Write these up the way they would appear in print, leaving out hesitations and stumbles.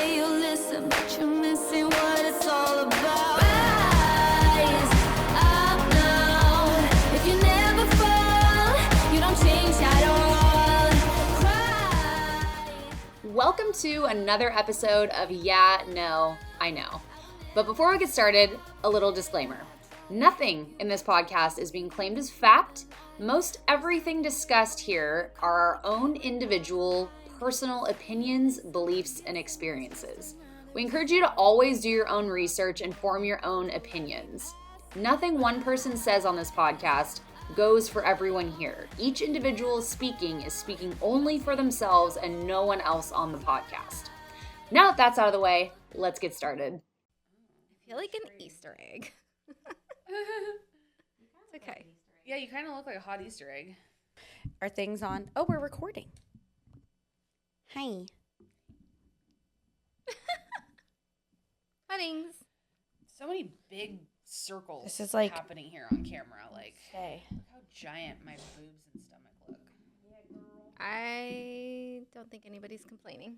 say you'll listen, but you're missing what it's all about. Rise up now. If you never fall, you don't change at all. Cry. Welcome to another episode of Yeah, No, I Know. But before we get started, a little disclaimer. Nothing in this podcast is being claimed as fact. Most everything discussed here are our own individual, personal opinions, beliefs, and experiences. We encourage you to always do your own research and form your own opinions. Nothing one person says on this podcast goes for everyone here. Each individual speaking is speaking only for themselves and no one else on the podcast. Now that that's out of the way, let's get started. I feel like an Easter egg. It's okay. Yeah, you kind of look like a hot Easter egg. Are things on? Oh, we're recording. Hi. Weddings. So many big circles This is like- happening here on camera. Like, Okay. look how giant my boobs and stomach look. I don't think anybody's complaining.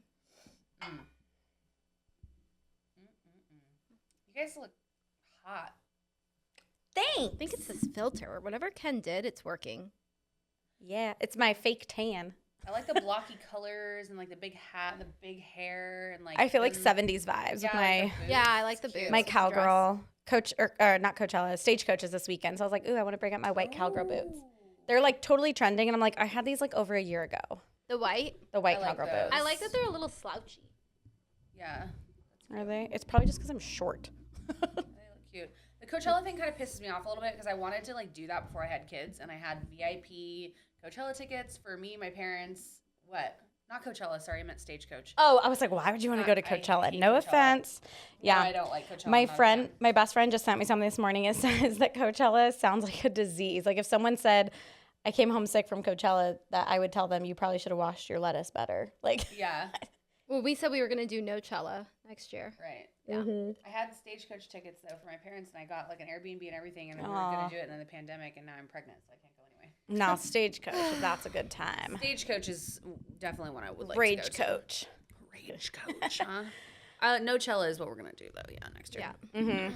You guys look hot. I think it's this filter or whatever Ken did. It's working. Yeah, it's my fake tan. I like the blocky colors and like the big hat and the big hair and like. I feel like the- 70s vibes Yeah, with like my the boots. Yeah, I like the It's cute. boots. my with the cowgirl coach or not Coachella, stagecoaches this weekend. So I was like, ooh, I want to bring up my white cowgirl boots. They're like totally trending, and I'm like, I had these like over a year ago. The white. The white I like cowgirl those. boots. I like that they're a little slouchy. Yeah, Are they? It's probably just because I'm short. they look cute. The Coachella thing kind of pisses me off a little bit because I wanted to like do that before I had kids, and I had VIP Coachella tickets for me, my parents. What? Not Coachella. Sorry, I meant Stagecoach. Oh, I was like, why would you want to go to I Coachella? hate No Coachella. offense. Yeah. I don't like Coachella. My I'm not a friend, fan. my best friend just sent me something this morning. It says that Coachella sounds like a disease. Like if someone said, I came home sick from Coachella, that I would tell them you probably should have washed your lettuce better. Like, Yeah. Well, we said we were going to do Nochella next year. Right. Mhm. I had Stagecoach tickets though for my parents, and I got like an Airbnb and everything, and we were Aw. gonna do it, and then the pandemic, and now I'm pregnant, so I can't go anyway. now Stagecoach, that's a good time. Stagecoach is definitely one I would like Rage to go Coach. to. Rage Coach, huh? Nochella is what we're gonna do though. Yeah, next year. Yeah. Mm-hmm.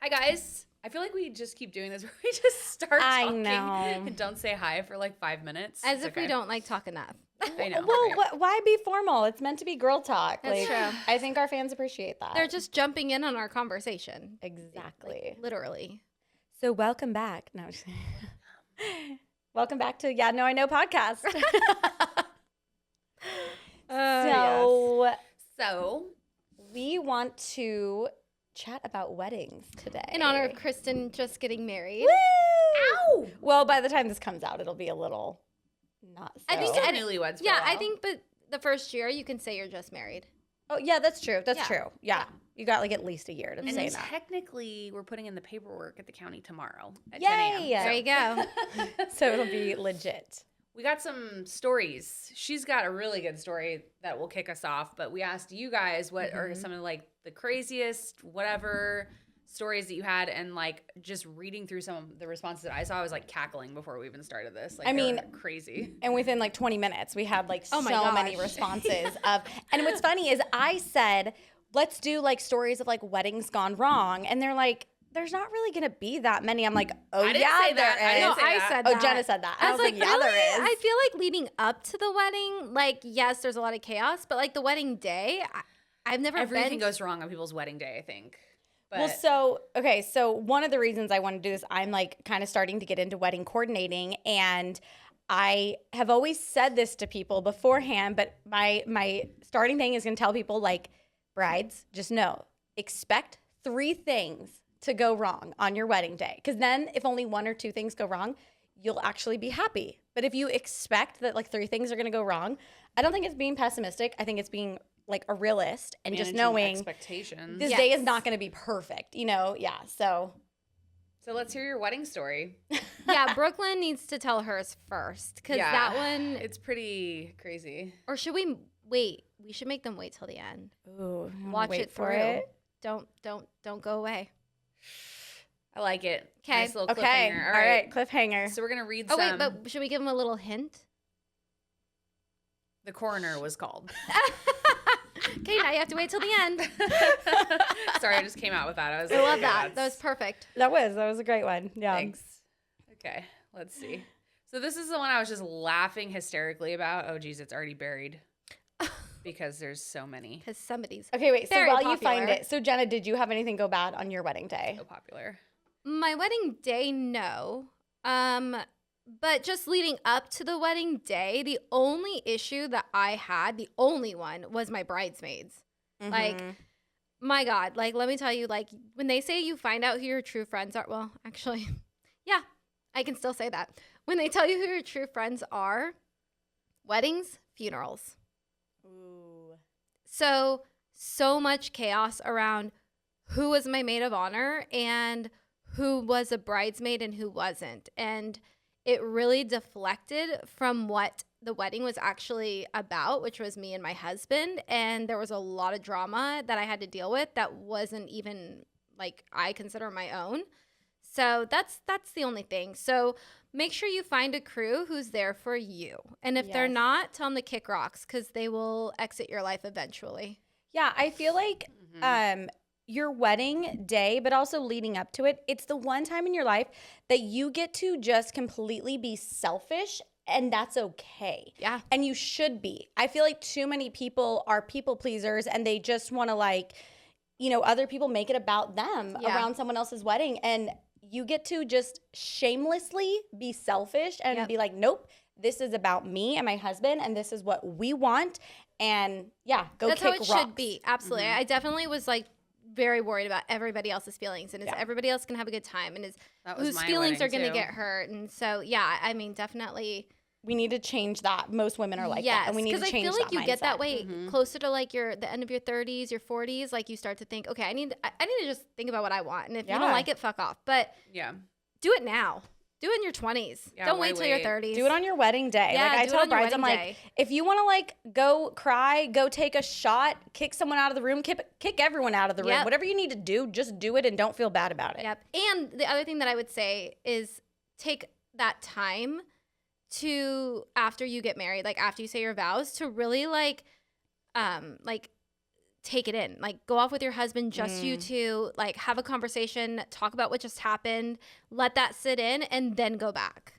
Hi guys. I feel like we just keep doing this where we just start I talking know. and don't say hi for like 5 minutes. As It's if we okay. don't like talk enough. I know. Well, right? why be formal? It's meant to be girl talk. That's like, true. I think our fans appreciate that. They're just jumping in on our conversation. exactly. Literally. So welcome back. No, I'm just kidding. Welcome back to Yeah, No, I Know podcast. So So we want to chat about weddings today. In honor of Kristen just getting married. Woo! Ow! Well, by the time this comes out, it'll be a little not so. I think still I- newlyweds. For Yeah, a I while. think, but the first year you can say you're just married. Oh, yeah, that's true. That's Yeah. true. Yeah. You got like at least a year to And say that. technically, we're putting in the paperwork at the county tomorrow at 10 a.m. Yay! There you go. So it'll be legit. We got some stories. She's got a really good story that will kick us off, but we asked you guys what are some of like the craziest, whatever stories that you had, and like just reading through some of the responses that I saw, I was like cackling before we even started this. Like, I they mean, were crazy. And within like 20 minutes, we had like Oh my so many gosh. responses of, and what's funny is I said, let's do like stories of like weddings gone wrong. And they're like, there's not really going to be that many. I'm like, oh I didn't yeah, say that. there I is. didn't say I that. said Oh, that. Jenna said that. I was like, yeah, really? there is. I feel like leading up to the wedding, like, yes, there's a lot of chaos, but like the wedding day, I've never Everything been. goes wrong on people's wedding day, I think. But Well, so one of the reasons I want to do this, I'm like kind of starting to get into wedding coordinating, and I have always said this to people beforehand, but my starting thing is going to tell people like, brides, just know, expect 3 things to go wrong on your wedding day, because then if only 1 or 2 things go wrong, you'll actually be happy. But if you expect that like 3 things are going to go wrong, I don't think it's being pessimistic. I think it's being like a realist and just managing knowing expectations. this day is not going to be perfect, you know? Yeah. So So let's hear your wedding story. Yeah, Brooklyn needs to tell hers first, because Yeah. that one, It's pretty crazy. or should we wait? We should make them wait till the end. ooh, you wanna Watch wait it for through. it. Don't go away. I like it. 'Kay. Nice little Okay. cliffhanger. All right. Cliffhanger. So we're gonna read Oh some. wait, but should we give them a little hint? The coroner was called. Okay, now you have to wait till the end. Sorry, I just came out with that. I I love that. That was perfect. That was a great one. Yeah. Thanks. Okay, let's see. So this is the one I was just laughing hysterically about. Oh, geez, it's already buried because there's so many. Because somebody's Okay, wait. So very while you popular. find it, so Jenna, did you have anything go bad on your wedding day? So popular. My wedding day, no. But just leading up to the wedding day, the only issue that I had, the only one, was my bridesmaids. Like, my God, like, let me tell you, like, when they say you find out who your true friends are, well, actually, yeah, I can still say that. When they tell you who your true friends are, weddings, funerals. Ooh. So much chaos around who was my maid of honor and who was a bridesmaid and who wasn't. And it really deflected from what the wedding was actually about, which was me and my husband. And there was a lot of drama that I had to deal with that wasn't even like I consider my own. So that's the only thing. So make sure you find a crew who's there for you. And if they're Yes. not, tell them to kick rocks because they will exit your life eventually. Yeah, I feel like your wedding day, but also leading up to it, it's the one time in your life that you get to just completely be selfish, and that's okay. Yeah. And you should be. I feel like too many people are people pleasers, and they just want to, like, other people make it about them around someone else's wedding, and you get to just shamelessly be selfish and be like, nope, this is about me and my husband, and this is what we want. And yeah, That's kick how it rocks. should be. Absolutely. I definitely was like very worried about everybody else's feelings and is everybody else can have a good time and is That was whose my feelings are wedding, going to too. get hurt. And so, yeah, I mean, definitely. We need to change that. Most women are like that, Yes, and we need to because I change feel like that you get that mindset. way closer to like the end of your 30s, your 40s. Like you start to think, okay, I need to just think about what I want, and if you don't Yeah. like it, fuck off. But Yeah. do it now. Do it in your 20s. Yeah, Don't why wait till your wait? 30s. Do it on your wedding day. Yeah, like I do it tell on your brides, I'm wedding like, day. if you want to like go cry, go take a shot, kick someone out of the room, kick everyone out of the room. Yep. Whatever you need to do, just do it and don't feel bad about it. Yep. And the other thing that I would say is take that time to after you get married, like after you say your vows, to really like take it in. Like go off with your husband, just you two, like have a conversation, talk about what just happened, let that sit in, and then go back.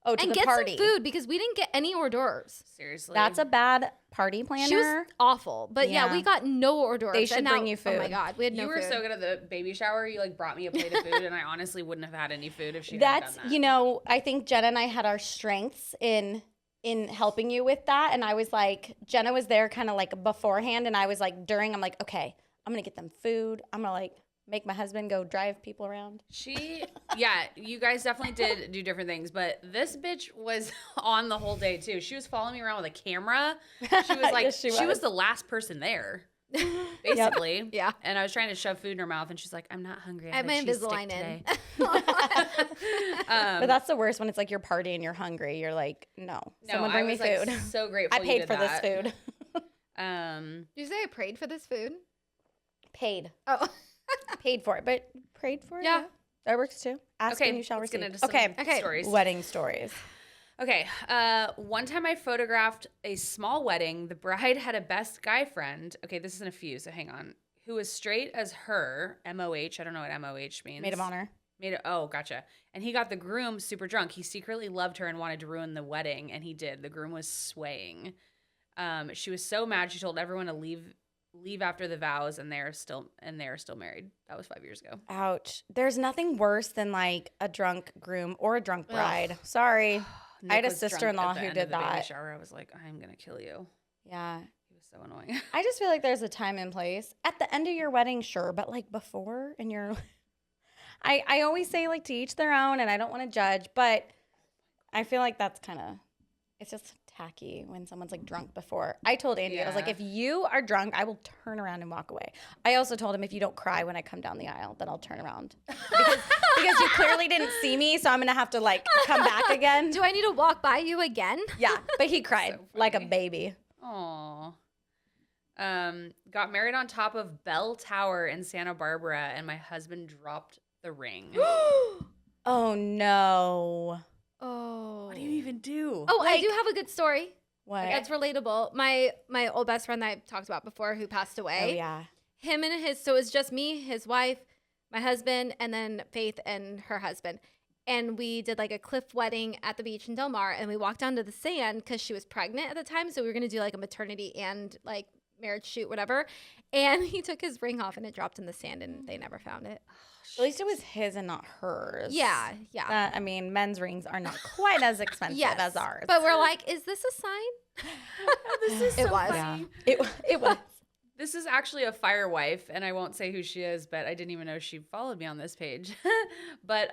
Oh, to And the get party. some food because we didn't get any hors d'oeuvres. Seriously. That's a bad party planner. She was awful. But yeah, Yeah. we got no hors d'oeuvres. They should and now- bring you Oh my food. God, we had no You were food. so good at the baby shower. You like brought me a plate of food, and I honestly wouldn't have had any food if she hadn't That's done that. I think Jenna and I had our strengths in helping you with that, and I was like, Jenna was there kind of like beforehand, and I was like during. I'm like, okay, I'm gonna get them food. I'm gonna like make my husband go drive people around. You guys definitely did do different things, but this bitch was on the whole day too. She was following me around with a camera. She was like, Yes, she she was was. the last person there, basically. Yeah. And I was trying to shove food in her mouth, and she's like, "I'm not hungry. I have had my a cheese stick Invisalign in. today." But that's the worst when it's like you're partying and you're hungry. You're like, no, someone bring I me was, like, food. so grateful I you paid did for that. this food. Did you say I prayed for this food? Paid. Oh. Paid for it, but prayed for it. Yeah. That works too. Ask Okay, and you shall let's receive. get into some Okay. stories. Wedding stories. Okay. One time I photographed a small wedding. The bride had a best guy friend. Okay, this isn't a few, so hang on. Who was straight as her, MOH. I don't know what MOH means. Maid of honor. Oh, gotcha. And he got the groom super drunk. He secretly loved her and wanted to ruin the wedding, and he did. The groom was swaying. She was so mad. She told everyone to leave after the vows, and they are still married. That was 5 years ago. Ouch. There's nothing worse than like a drunk groom or a drunk bride. Sorry. I had a Nick was drunk sister-in-law at the who end did of the baby that. shower. I was like, I'm gonna kill you. Yeah. He was so annoying. I just feel like there's a time and place. At the end of your wedding, sure, but like before and you're I always say like to each their own, and I don't want to judge, but I feel like that's kind of, it's just tacky when someone's like drunk before. I told Andy, I was like, Yeah. if you are drunk, I will turn around and walk away. I also told him if you don't cry when I come down the aisle, then I'll turn around. Because you clearly didn't see me, so I'm going to have to like come back again. Do I need to walk by you again? Yeah, but he cried So like a funny. baby. Aw. Got married on top of Bell Tower in Santa Barbara, and my husband dropped the ring. Oh no. Oh. What do you even do? Oh, I Like- do have a good story. What? That's relatable. My old best friend that I talked about before who passed away. Oh, yeah. Him and so it's just me, his wife, my husband, and then Faith and her husband. And we did like a cliff wedding at the beach in Del Mar, and we walked down to the sand because she was pregnant at the time. So we were going to do like a maternity and like marriage shoot, whatever. And he took his ring off and it dropped in the sand and they never found it. At least it was his and not hers. Yeah. I mean, men's rings are not quite as expensive as ours. But we're like, is this a sign? This is so funny. It was. This is actually a fire wife, and I won't say who she is, but I didn't even know she followed me on this page. But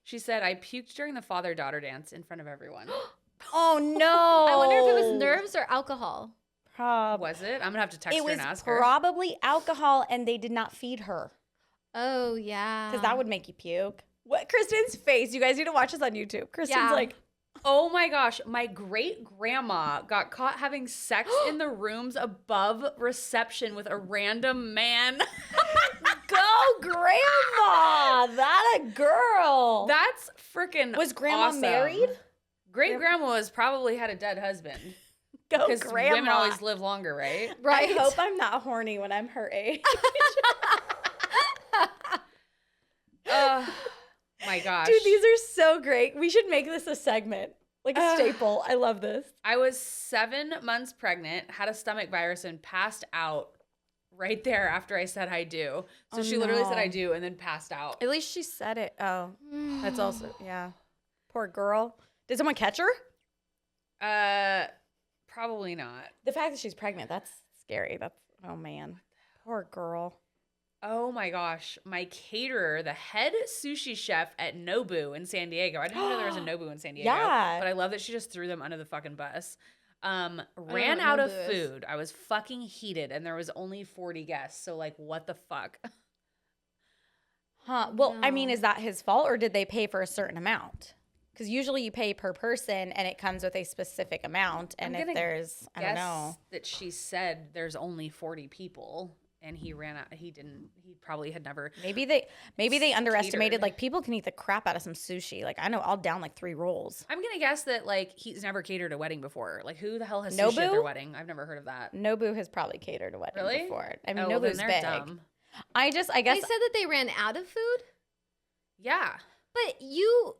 she said, I puked during the father-daughter dance in front of everyone. Oh, no. I wonder if it was nerves or alcohol. Was it? I'm going to have to text her and ask her. It was probably alcohol, and they did not feed her. Oh, yeah. Because that would make you puke. What? Kristen's face. You guys need to watch this on YouTube. Kristen's like... Oh my gosh, my great grandma got caught having sex in the rooms above reception with a random man. Go, grandma! That a girl. That's freaking Was grandma awesome. married? Great grandma was probably had a dead husband. Go, Because grandma. women always live longer, right? Right. I hope I'm not horny when I'm her age. My gosh. Dude, these are so great. We should make this a segment, like a staple. I love this. I was 7 months pregnant, had a stomach virus, and passed out right there after I said I do. So she literally said I do and then passed out. At least she said it. Oh, that's also, yeah. Poor girl. Did someone catch her? Probably not. The fact that she's pregnant, that's scary. That's, oh man. Poor girl. Oh my gosh. My caterer, the head sushi chef at Nobu in San Diego. I didn't know there was a Nobu in San Diego. Yeah. But I love that she just threw them under the fucking bus. Ran what out of Nobu is. food. I was fucking heated and there was only 40 guests. So like, what the fuck? Huh. Well, I mean, is that his fault or did they pay for a certain amount? Because usually you pay per person and it comes with a specific amount. And if there's, I don't know. That she said there's only 40 people. And he ran out. He probably had never. Maybe they underestimated. Like, people can eat the crap out of some sushi. Like, I know I'll down like 3 rolls. I'm gonna guess that like he's never catered a wedding before. Like, who the hell has Nobu? sushi at their wedding? I've never heard of that. Nobu has probably catered a wedding Really? before. I mean, well, then Nobu's they're big. dumb. I guess. They said that they ran out of food, Yeah. but you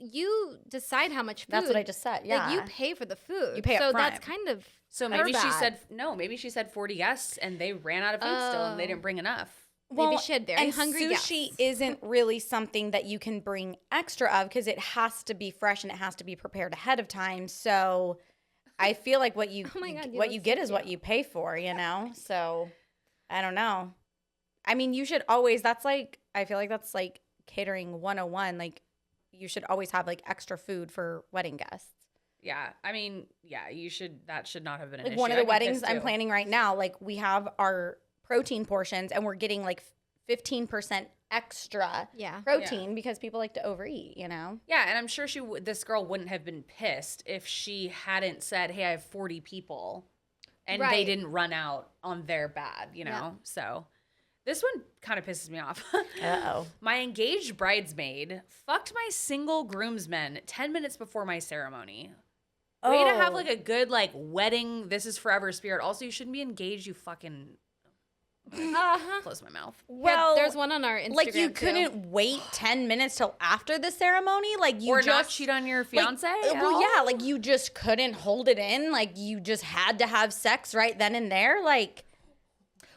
decide how much food. That's what I just said. Yeah. Like, you pay for the food. You pay up so front. that's kind of So her maybe she bad. said no. Maybe she said 40 guests and they ran out of food still and they didn't bring enough. Maybe she had very and hungry sushi guests. isn't really something that you can bring extra of because it has to be fresh and it has to be prepared ahead of time. So I feel like what you Oh my God, what look you so get is what cute. you pay for, you know? So I don't know. I mean, you should always, that's like, I feel like that's like catering 101. Like, you should always have like extra food for wedding guests. Yeah. I mean, yeah, you should. That should not have been an Like issue. one of the I'd be weddings pissed I'm too. planning right now, like we have our protein portions and we're getting like 15% extra Yeah. protein because people like to overeat, you know? Yeah, and I'm sure this girl wouldn't have been pissed if she hadn't said, "Hey, I have 40 people," and they Right. didn't run out on their bad, you know. Yeah. So this one kind of pisses me off. Uh-oh. My engaged bridesmaid fucked my single groomsmen 10 minutes before my ceremony. Way to have like a good like wedding. This is forever spirit. Also, you shouldn't be engaged. You fucking close my mouth. Well, there's one on our Instagram. like you too. couldn't wait 10 minutes till after the ceremony? Like you Or just not cheat on your fiance. Well, yeah, like you just couldn't hold it in. Like you just had to have sex right then and there. Like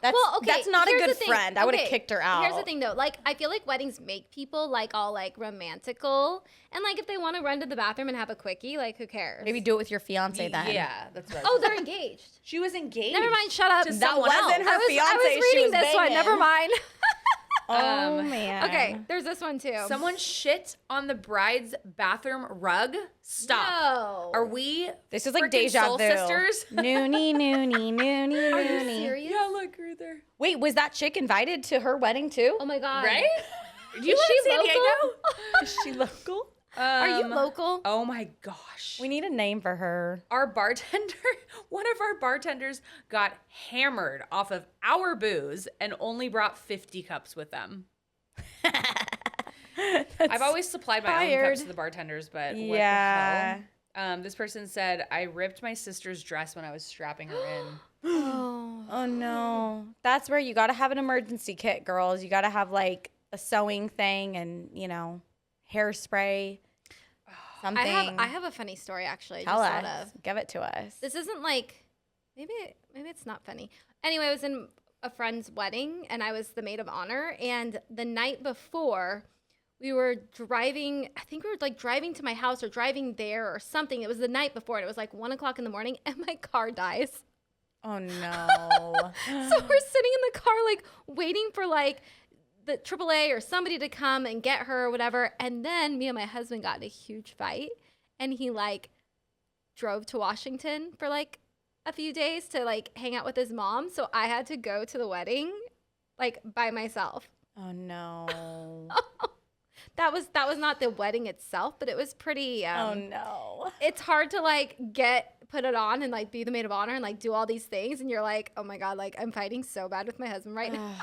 that's Well, okay, that's not a here's good the thing. friend. I would have Okay, kicked her out. Here's the thing, though. Like, I feel like weddings make people like all like romantical, and like if they want to run to the bathroom and have a quickie, like who cares? Maybe do it with your fiance then. Yeah, that's right. Oh, they're engaged. She was engaged. Never mind. Shut up. To That someone wasn't else. her I was fiance. she reading was this one. banging. Never mind. Oh man. Okay, there's this one too. Someone shit on the bride's bathroom rug. Stop. No. Are we? This is like freaking deja soul vu. sisters? Noonie, noonie, noonie, Are you noonie. serious? Yeah, look right there. Wait, was that chick invited to her wedding too? Oh my god. Right? Do you Is live she in San local? Diego? Is she local? Are you local? Oh my gosh. We need a name for her. Our bartender, one of our bartenders got hammered off of our booze and only brought 50 cups with them. I've always supplied my own fired. cups to the bartenders, but what the Yeah. hell? This person said, I ripped my sister's dress when I was strapping her in. Oh no. That's where you got to have an emergency kit, girls. You got to have like a sewing thing and, hairspray. Something. I have a funny story actually. Tell just thought us. of. Give it to us. This isn't like maybe it's not funny. Anyway, I was in a friend's wedding and I was the maid of honor, and the night before we were driving, I think we were like driving to my house or driving there or something. It was the night before and it was like 1:00 in the morning and my car dies. Oh no. So we're sitting in the car like waiting for like the AAA or somebody to come and get her or whatever. And then me and my husband got in a huge fight and he like drove to Washington for like a few days to like hang out with his mom. So I had to go to the wedding like by myself. Oh no. That was not the wedding itself, but it was pretty Oh no. it's hard to like put it on and like be the maid of honor and like do all these things and you're like, oh my God, like I'm fighting so bad with my husband right now.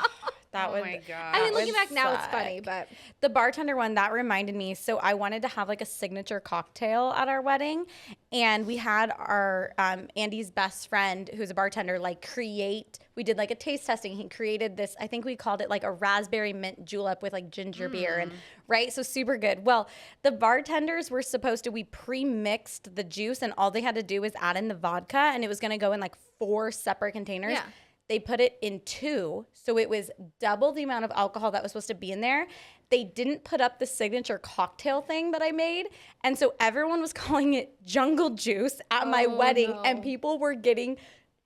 That would. Oh my God. I mean, looking back now, it's suck. funny, but The bartender one, that reminded me. So I wanted to have like a signature cocktail at our wedding. And we had our Andy's best friend, who's a bartender, like we did like a taste testing. He created this, I think we called it like a raspberry mint julep with like ginger beer. And right. So super good. Well, the bartenders were we pre-mixed the juice and all they had to do was add in the vodka and it was going to go in like 4 separate containers. Yeah. They put it in 2, so it was double the amount of alcohol that was supposed to be in there. They didn't put up the signature cocktail thing that I made, and so everyone was calling it jungle juice at my wedding, and people were getting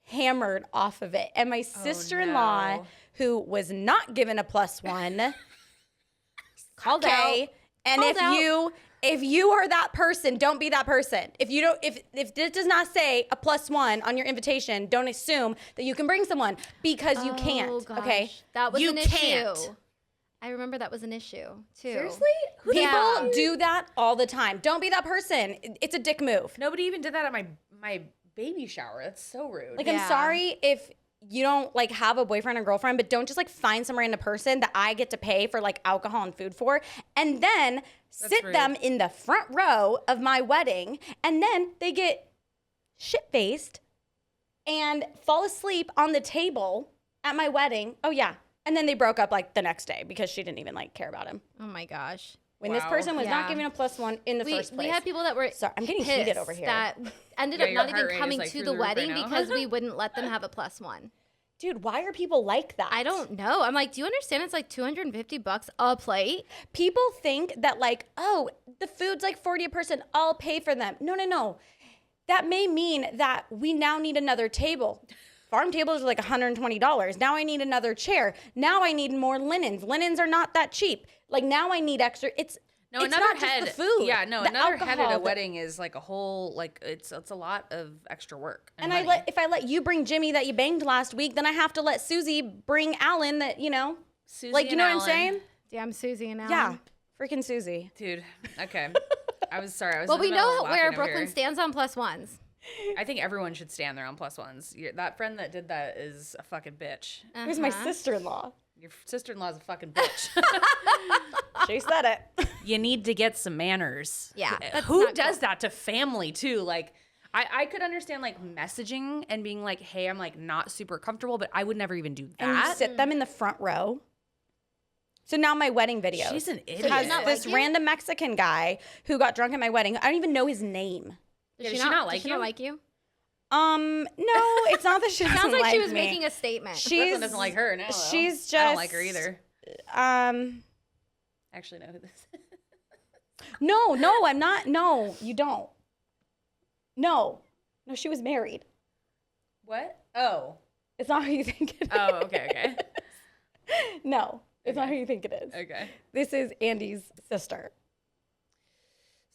hammered off of it. And my sister-in-law, who was not given a +1, called out. And if you are that person, don't be that person. If this does not say a +1 on your invitation, don't assume that you can bring someone because you can't. gosh, Okay, that was you an can't. issue. I remember that was an issue too. Seriously? People do that all the time. Don't be that person. It's a dick move. Nobody even did that at my baby shower. That's so rude. Like, I'm sorry if you don't like have a boyfriend or girlfriend, but don't just like find some random person that I get to pay for like alcohol and food for, and then sit them in the front row of my wedding, and then they get shit-faced and fall asleep on the table at my wedding. Oh yeah. And then they broke up like the next day because she didn't even like care about him. Oh my gosh. When this person was not given a +1 in the first place. We had people that were Sorry, I'm getting heated over here. that ended up your not heart even rate is, coming like, to through the the roof wedding right now. because we wouldn't let them have a +1. Dude, why are people like that? I don't know. I'm like, do you understand it's like $250 a plate? People think that like, oh, the food's like 40 a person, I'll pay for them. No. That may mean that we now need another table. Farm tables are like $120. Now I need another chair. Now I need more linens. Linens are not that cheap. Like now I need extra. It's another not head. just the food. Yeah, no, the another head at a alcohol, wedding is like a whole it's a lot of extra work. And money. if I let you bring Jimmy that you banged last week, then I have to let Susie bring Alan that, Susie like, you and know Alan. what I'm saying? Damn Susie and Alan. Yeah. Freaking Susie. Dude, okay. I was sorry. I was Well, in the we middle know of where laughing over Brooklyn here. stands on +1s. I think everyone should stand there on +1s. That friend that did that is a fucking bitch. Who's my sister-in-law? Your sister-in-law's a fucking bitch. She said it. You need to get some manners. Yeah, that's Who not does cool. that to family too? Like, I could understand like messaging and being like, hey, I'm like not super comfortable, but I would never even do And you that. sit them in the front row. So now my wedding video She's an idiot. has not this like you? random Mexican guy who got drunk at my wedding. I don't even know his name. Does she not like does she you? not like you? No, it's not that she doesn't Sounds like she was me. making a statement. Brooklyn doesn't like her now. though. She's just. I don't like her either. I actually know who this is. No, I'm not. No, you don't. No, she was married. What? Oh. It's not who you think it is. Oh, okay. No, it's not who you think it is. Okay. This is Andy's sister.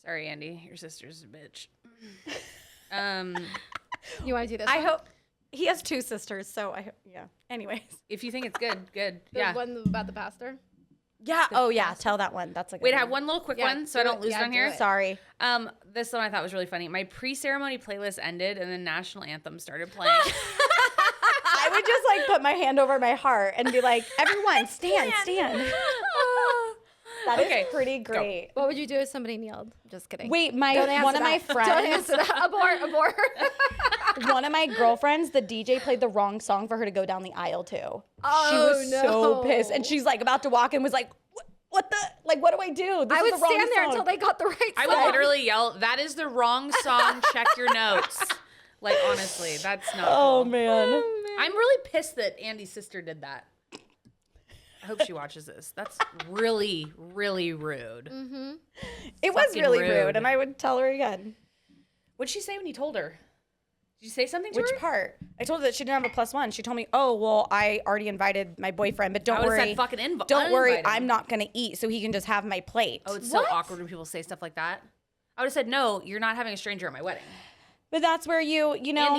Sorry, Andy. Your sister's a bitch. You want to do this? I hope he has 2 sisters, so I hope. Yeah. Anyways. If you think it's good. The Yeah. one about the pastor? Yeah. Oh yeah. Tell that one. That's a good Wait, I one. have one little quick Yeah, one so I do don't it. lose Yeah, it on do here. it. Sorry. This one I thought was really funny. My pre-ceremony playlist ended and the national anthem started playing. I would just like put my hand over my heart and be like, everyone, stand. That is Okay, pretty go. great. What would you do if somebody kneeled? Just kidding. Wait, Don't answer one of my that. Don't answer friends, that. Abort. one of my girlfriends, the DJ played the wrong song for her to go down the aisle to. She Oh, was so no. pissed, and she's like about to walk and was like, "What the? Like, what do I do? This I is would the wrong stand there song." until they got the right I song. would literally yell, "That is the wrong song. Check your notes." Like, honestly, that's not Oh cool. man. I'm really pissed that Andy's sister did that. I hope she watches this. That's really, really rude. It was Fucking really rude. rude, and I would tell her again. What'd she say when you told her? Did you say something to Which her? part? I told her that she didn't have a +1. She told me, "Oh, well, I already invited my boyfriend, but I don't would've worry. said fucking don't worry, uninvite him. I'm not gonna eat, so he can just have my plate." Oh, it's so awkward when people say stuff like that. I would have said, "No, you're not having a stranger at my wedding." But that's where you know.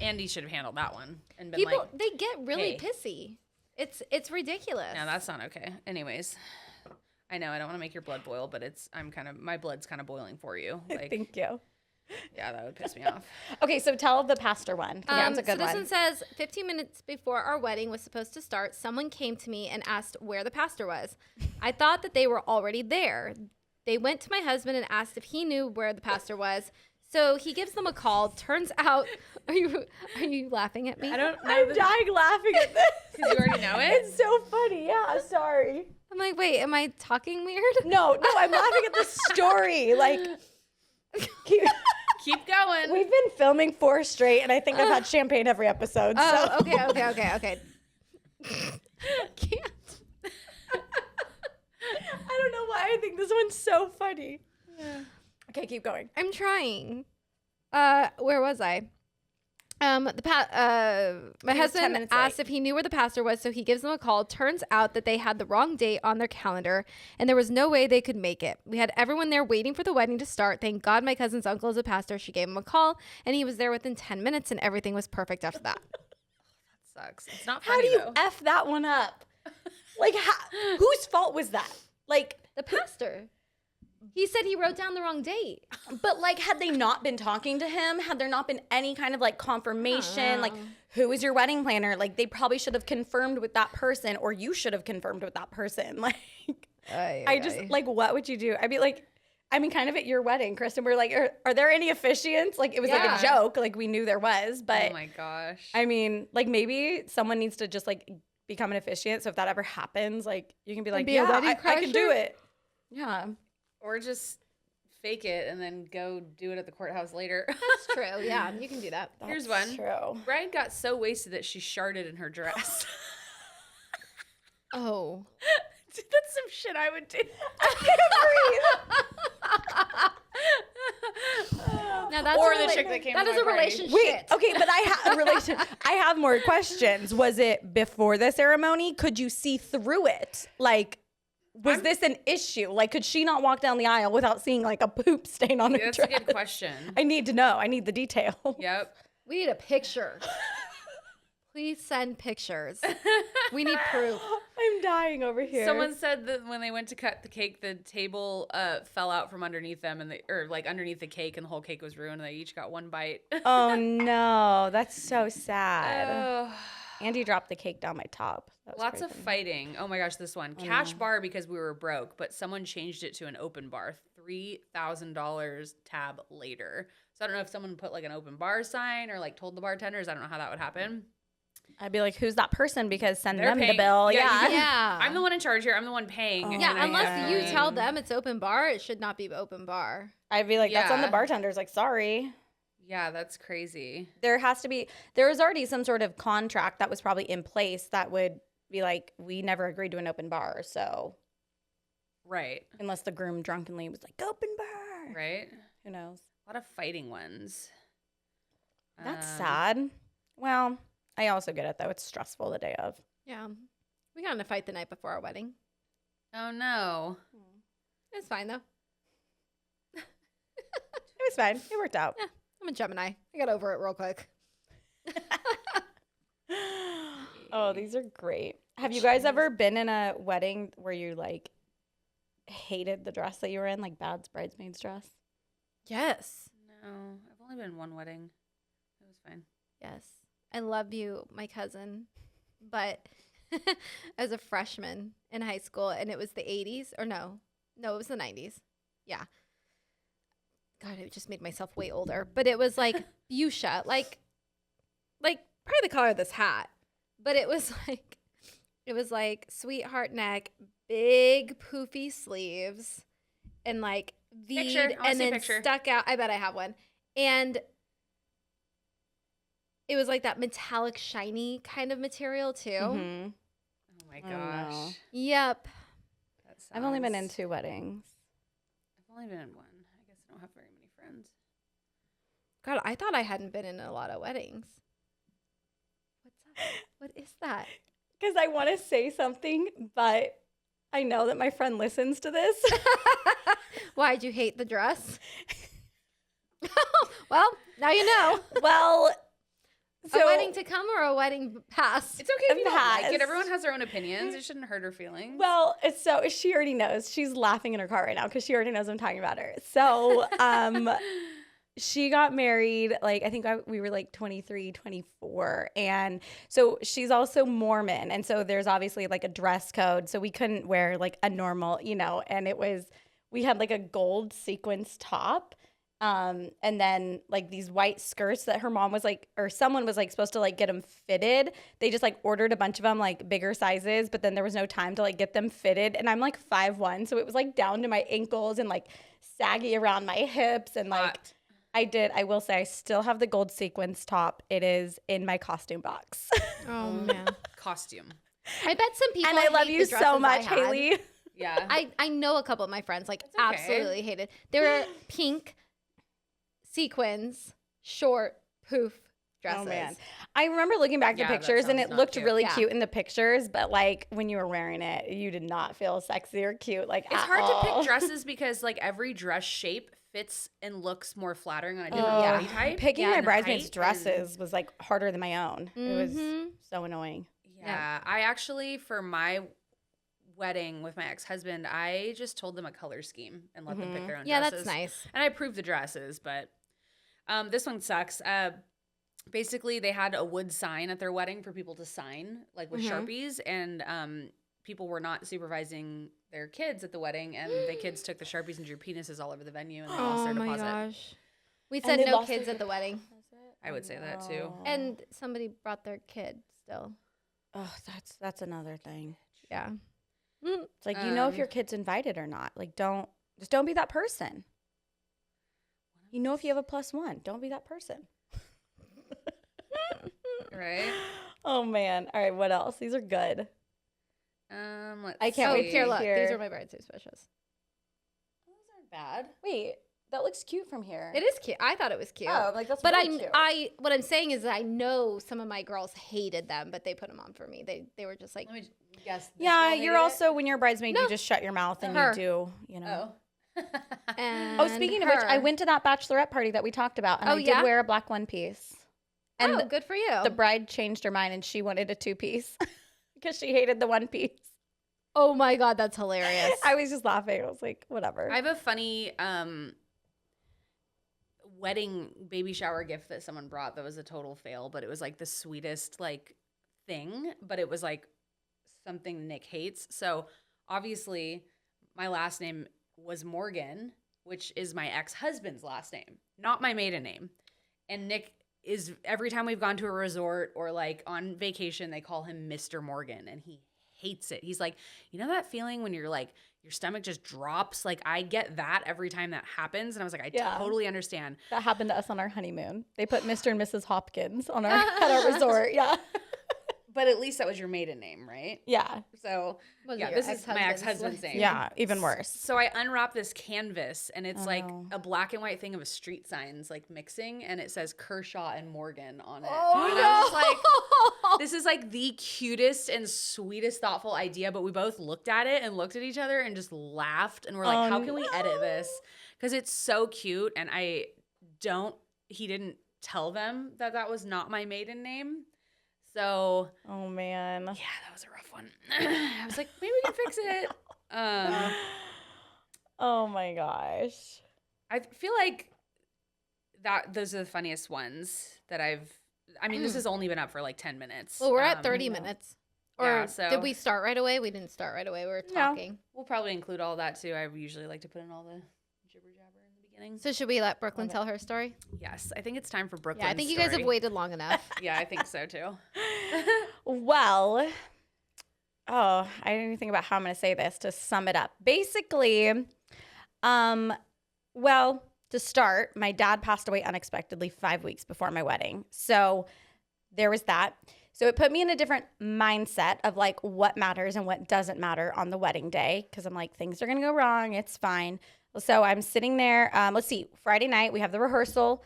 Andy should have handled that one and been People, like, they get really hey. pissy. It's ridiculous. "No, that's not okay." Anyways, I know I don't want to make your blood boil, but my blood's kind of boiling for you. Like, Thank you. yeah, that would piss me off. Okay, so tell the pastor one. 'Cause that's a good so this one. one says, 15 minutes before our wedding was supposed to start, someone came to me and asked where the pastor was. I thought that they were already there. They went to my husband and asked if he knew where the pastor was. So he gives them a call. Turns out, are you laughing at me? I don't know. I'm dying laughing at this. Because you already know it? It's so funny. Yeah, sorry. I'm like, wait, am I talking weird? No, I'm laughing at the story. Like, Keep going. we've been filming 4 straight, and I think I've had champagne every episode. So. Oh, okay. Can't. I don't know why I think this one's so funny. Okay, keep going. I'm trying. Where was I? My 10 husband minutes asked late. if he knew where the pastor was, so he gives them a call. Turns out that they had the wrong date on their calendar, and there was no way they could make it. We had everyone there waiting for the wedding to start. Thank God my cousin's uncle is a pastor. She gave him a call, and he was there within 10 minutes, and everything was perfect after that. Sucks. It's not How funny, do you though. F that one up? Like, whose fault was that? Like, The pastor. He said he wrote down the wrong date. but like, had they not been talking to him, had there not been any kind of like confirmation, like, who is your wedding planner? Like, they probably should have confirmed with that person, or you should have confirmed with that person. Like, I just, like, what would you do? I'd be like, I mean, kind of at your wedding, Kristen, we're like, are there any officiants? Like, it was like Yeah. a joke. Like, we knew there was, but Oh my gosh. I mean, like, maybe someone needs to just like become an officiant. So if that ever happens, like, you can be like, be a yeah, wedding I can do crasher? it. Yeah. Or just fake it and then go do it at the courthouse later. That's true. Yeah, you can do that. Here's That's one. True. Bride got so wasted that she sharted in her dress. Oh. Dude, that's some shit I would do. Now that's Or a the rela- chick that came That to is my a party. relationship. Wait, okay, but I have more questions. Was it before the ceremony? Could you see through it? Like, was this an issue? Like, could she not walk down the aisle without seeing like a poop stain on her That's dress? a good question. I need to know. I need the detail. Yep. We need a picture. Please send pictures. We need proof. I'm dying over here. Someone said that when they went to cut the cake, the table fell out from underneath them, or like underneath the cake, and the whole cake was ruined. And they each got one bite. Oh no, that's so sad. Oh. Andy dropped the cake down my top. That was Lots of pretty funny. fighting. Oh my gosh, this one. Cash bar because we were broke, but someone changed it to an open bar. $3,000 tab later. So I don't know if someone put like an open bar sign or like told the bartenders. I don't know how that would happen. I'd be like, who's that person? Because send They're them the paying- bill. yeah, Yeah. you can- Yeah. I'm the one in charge here. I'm the one paying. Oh. and Yeah, I- unless you God. tell them it's open bar, it should not be open bar. I'd be like, that's on the Yeah. bartenders. Like, sorry. Yeah, that's crazy. There was already some sort of contract that was probably in place that would be like, we never agreed to an open bar. So Right. unless the groom drunkenly was like, open bar. Right. Who knows? A lot of fighting ones. That's sad. Well, I also get it though. It's stressful the day of. Yeah. We got in a fight the night before our wedding. Oh no. It's fine though. It was fine. It worked out. Yeah. I'm a Gemini. I got over it real quick. Oh, these are great. Have you guys ever been in a wedding where you like hated the dress that you were in, like Bad's bridesmaid's dress? Yes. No, I've only been in one wedding. It was fine. Yes. I love you, my cousin. But I was a freshman in high school and it was the 80s. Or no. No, it was the 90s. Yeah. God, it just made myself way older. But it was like fuchsia, like probably the color of this hat. But it was like sweetheart neck, big poofy sleeves, and like V'd and then stuck out. I bet I have one. And it was like that metallic, shiny kind of material too. Mm-hmm. Oh my gosh. No. Yep. I've only been in 2 weddings. I've only been in 1. I guess I don't have very many friends. God, I thought I hadn't been in a lot of weddings. What's up? What is that? Because I want to say something, but I know that my friend listens to this. Why'd you hate the dress? Well, now you know. Well, so a wedding to come or a wedding past? It's okay if you don't like it. Everyone has their own opinions. It shouldn't hurt her feelings. Well, so she already knows. She's laughing in her car right now because she already knows I'm talking about her. So she got married, like, I think we were like 23, 24. And so she's also Mormon. And so there's obviously like a dress code. So we couldn't wear like a normal, and we had like a gold sequins top. And then like these white skirts that her mom was like, or someone was like supposed to like get them fitted. They just like ordered a bunch of them, like bigger sizes, but then there was no time to like get them fitted. And I'm like 5'1", so it was like down to my ankles and like saggy around my hips. And like I will say I still have the gold sequins top. It is in my costume box. Oh man. Costume. I bet some people And I love hate you the dresses so much, I had. Haley. Yeah. I know a couple of my friends like okay. absolutely hated. They were pink sequins, short poof dresses. Oh man, I remember looking back Yeah, at that pictures and sounds it not looked cute. really Yeah. cute in the pictures, but like when you were wearing it, you did not feel sexy or cute. Like It's at hard all. to pick dresses because like every dress shape fits and looks more flattering on a different Oh, body type. Picking my and bridesmaids' height dresses was like harder than my own. It was Mhm. so annoying. Yeah. I actually, for my wedding with my ex-husband, I just told them a color scheme and let them pick their own Yeah, dresses. that's nice. And I approved the dresses, but this one sucks. Basically, they had a wood sign at their wedding for people to sign, like with Sharpies, and people were not supervising their kids at the wedding, and the kids took the Sharpies and drew penises all over the venue, and they lost Oh their my deposit. gosh. We And said they no lost kids their at the wedding. I would say that too. And somebody brought their kid still. Oh, that's another thing. Yeah. It's like if your kid's invited or not. Like don't be that person. If you have a +1, don't be that person. Right? Oh man. All right, what else? These are good. Let's I can't Oh, wait to here, look. hear. These are my bridesmaids wishes. Those aren't bad. Wait, that looks cute from here. It is cute. I thought it was cute. Oh, like that's But really cute. what I'm saying is that I know some of my girls hated them, but they put them on for me. They were just like, Let me guess. this Yeah, girl you're hated also when you're a bridesmaid, No. you just shut your mouth and Her. you do, it? Oh. and Oh, speaking of which, I her. went to that bachelorette party that we talked about, and Oh, I did yeah? wear a black one piece. And oh, good for you. the bride changed her mind, and she wanted a 2-piece because she hated the 1 piece. Oh my God, that's hilarious. I was just laughing. I was like, whatever. I have a funny wedding baby shower gift that someone brought that was a total fail, but it was like the sweetest like thing, but it was like something Nick hates. So obviously my last name was Morgan, which is my ex-husband's last name, not my maiden name. And Nick is, every time we've gone to a resort or like on vacation, they call him Mr. Morgan, and he hates it. He's like, that feeling when you're like, your stomach just drops? Like, I get that every time that happens. And I was like, I Yeah. totally understand. That happened to us on our honeymoon. They put Mr. and Mrs. Hopkins on at our resort. Yeah. But at least that was your maiden name, right? Yeah. So, Was it yeah, your this is my ex-husband's name. Yeah. Even worse. So I unwrap this canvas, and it's Oh, like no. a black and white thing of a street signs, like mixing, and it says Kershaw and Morgan on it. Oh, and I was like, this is like the cutest and sweetest, thoughtful idea. But we both looked at it and looked at each other and just laughed, and we're like, how can we edit this? Because it's so cute, and he didn't tell them that was not my maiden name. So, Oh, man. yeah, that was a rough one. I was like, maybe we can fix it. Oh, my gosh. I feel like those are the funniest ones that I mean, this has only been up for like 10 minutes. Well, we're at 30 minutes. Or Yeah, so did we start right away? We didn't start right away. We were talking. we'll probably include all that too. I usually like to put in all the jibber jabber in the beginning. So should we let Brooklyn tell her story? Yes, I think it's time for Brooklyn. Yeah, I think you guys have waited long enough. Yeah, I think so too. Well, I didn't even think about how I'm going to say this to sum it up. Basically, well, to start, my dad passed away unexpectedly 5 weeks before my wedding. So there was that. So it put me in a different mindset of like what matters and what doesn't matter on the wedding day. Cause I'm like, things are going to go wrong. It's fine. So I'm sitting there. Let's see, Friday night, we have the rehearsal.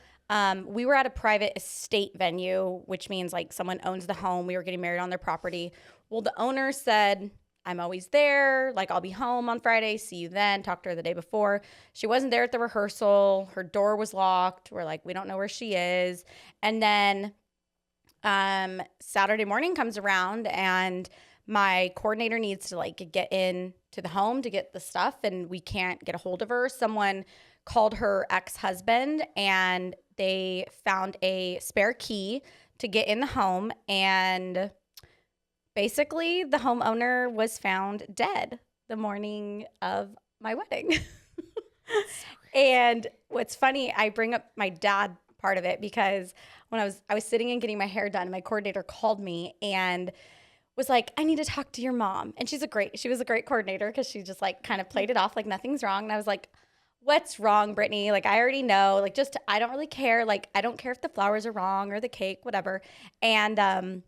We were at a private estate venue, which means like someone owns the home. We were getting married on their property. Well, the owner said, I'm always there. Like, I'll be home on Friday. See you then. Talked to her the day before. She wasn't there at the rehearsal. Her door was locked. We're like, we don't know where she is. And then Saturday morning comes around and my coordinator needs to like get in to the home to get the stuff and we can't get a hold of her. Someone called her ex-husband and they found a spare key to get in the home, and basically the homeowner was found dead the morning of my wedding. And what's funny, I bring up my dad part of it because when I was sitting and getting my hair done, my coordinator called me and was like, I need to talk to your mom. And she was a great coordinator because she just like kind of played it off like nothing's wrong. And I was like, what's wrong, Brittany? Like, I already know, like, just, I don't really care. Like, I don't care if the flowers are wrong or the cake, whatever. And,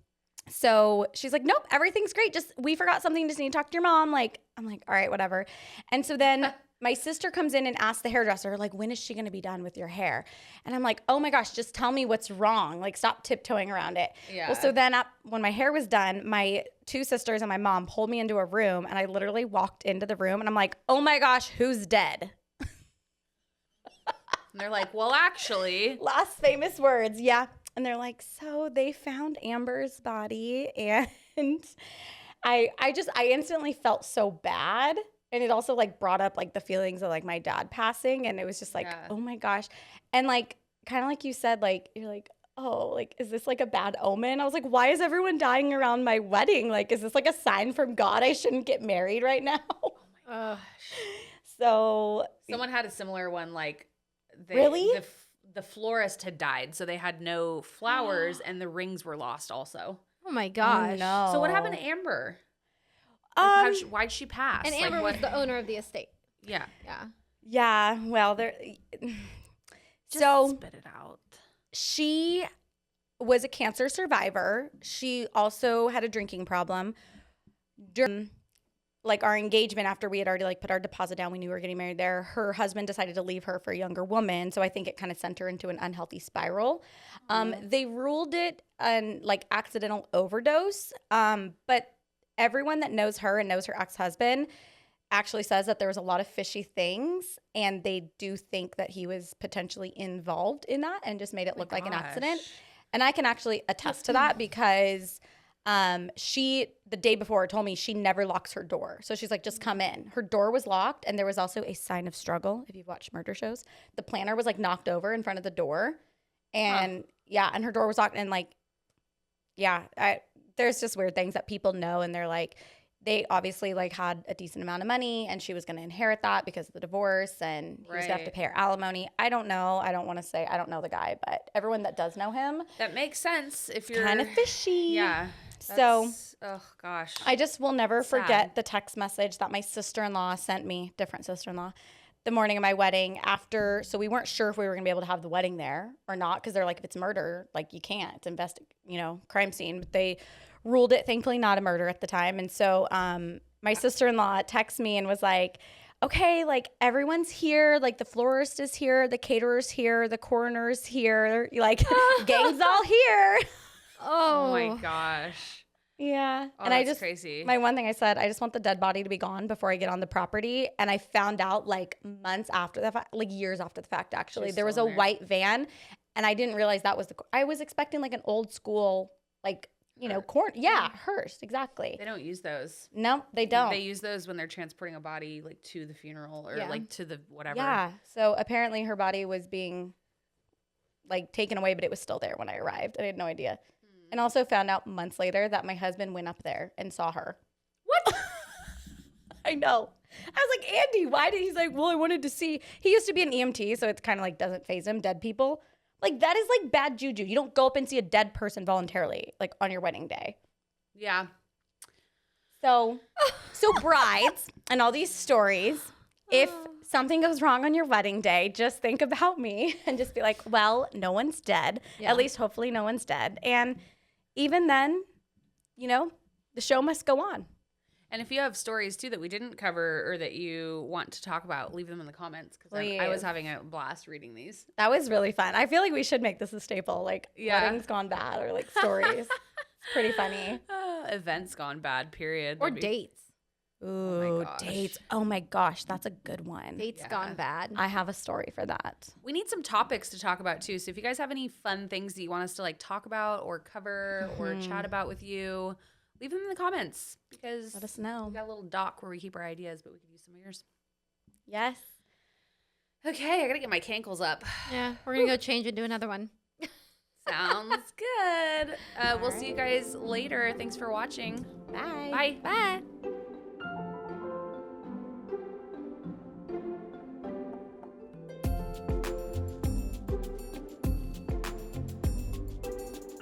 so she's like, nope, everything's great. Just, we forgot something. Just need to talk to your mom. Like, I'm like, all right, whatever. And so then my sister comes in and asks the hairdresser, like, when is she going to be done with your hair? And I'm like, oh my gosh, just tell me what's wrong. Like, stop tiptoeing around it. Yeah. Well, so then when my hair was done, my two sisters and my mom pulled me into a room and I literally walked into the room and I'm like, oh my gosh, who's dead? And they're like, well, actually. Last famous words. Yeah. And they're like, so they found Amber's body. And I instantly felt so bad. And it also like brought up like the feelings of like my dad passing. And it was just like, oh my gosh. And like, kind of like you said, like, you're like, oh, like, is this like a bad omen? I was like, why is everyone dying around my wedding? Like, is this like a sign from God I shouldn't get married right now? Oh my gosh. So Someone had a similar one, like, really? The florist had died, so they had no flowers, and the rings were lost also. Oh my gosh. Oh, no. So what happened to Amber? Like, why'd she pass? And Like, Amber was the owner of the estate. Yeah. Yeah. Yeah. Well, Just spit it out. She was a cancer survivor. She also had a drinking problem. During like our engagement, after we had already like put our deposit down, we knew we were getting married there. Her husband decided to leave her for a younger woman. So I think it kind of sent her into an unhealthy spiral. They ruled it an like accidental overdose. But everyone that knows her and knows her ex-husband actually says that there was a lot of fishy things, and they do think that he was potentially involved in that and just made it look like an accident. And I can actually attest to that because she, the day before, told me she never locks her door. So she's like, just come in. Her door was locked, and there was also a sign of struggle. If you've watched murder shows, the planner was like knocked over in front of the door, and yeah, and her door was locked. And like, yeah, there's just weird things that people know, and they're like, they obviously like had a decent amount of money, and she was going to inherit that because of the divorce, and he was going to have to pay her alimony. I don't know. I don't want to say I don't know the guy, but everyone that does know him, that makes sense if you're kind of fishy. Yeah. So, oh gosh, I just will never forget the text message that my sister-in-law sent me, different sister-in-law, the morning of my wedding after. So we weren't sure if we were going to be able to have the wedding there or not, because they're like, if it's murder, like you can't crime scene. But they ruled it, thankfully, not a murder at the time. And so my sister-in-law texted me and was like, okay, like everyone's here, like the florist is here, the caterer's here, the coroner's here, like gang's all here. Oh my gosh. Yeah. Oh, and I that's just, crazy. my one thing I said, I just want the dead body to be gone before I get on the property. And I found out like months after the fact, like years after the fact, actually, there was a white van, and I didn't realize that was I was expecting like an old school, like, hearse. Exactly. They don't use those. No, they don't. They use those when they're transporting a body like to the funeral or like to the whatever. Yeah. So apparently her body was being like taken away, but it was still there when I arrived. I had no idea. And also found out months later that my husband went up there and saw her. What? I know. I was like, Andy, why did he's like, well, I wanted to see. He used to be an EMT, so it's kind of like doesn't faze him, dead people. Like that is like bad juju. You don't go up and see a dead person voluntarily, like on your wedding day. Yeah. So brides and all these stories, if something goes wrong on your wedding day, just think about me and just be like, well, no one's dead. Yeah. At least hopefully no one's dead. And even then, you know, the show must go on. And if you have stories too that we didn't cover or that you want to talk about, leave them in the comments because I was having a blast reading these. That was really fun. I feel like we should make this a staple, like weddings gone bad or like stories. It's pretty funny. Events gone bad, period. Or dates. Ooh, gosh. dates. Oh my gosh, that's a good one. Dates gone bad. I have a story for that. We need some topics to talk about too. So if you guys have any fun things that you want us to like talk about or cover or chat about with you, leave them in the comments because Let us know. we got a little doc where we keep our ideas, but we could use some of yours. Yes. Okay, I gotta get my cankles up. Yeah, we're going to go change and do another one. Sounds good. We'll see you guys later. Thanks for watching. Bye. Bye. Bye.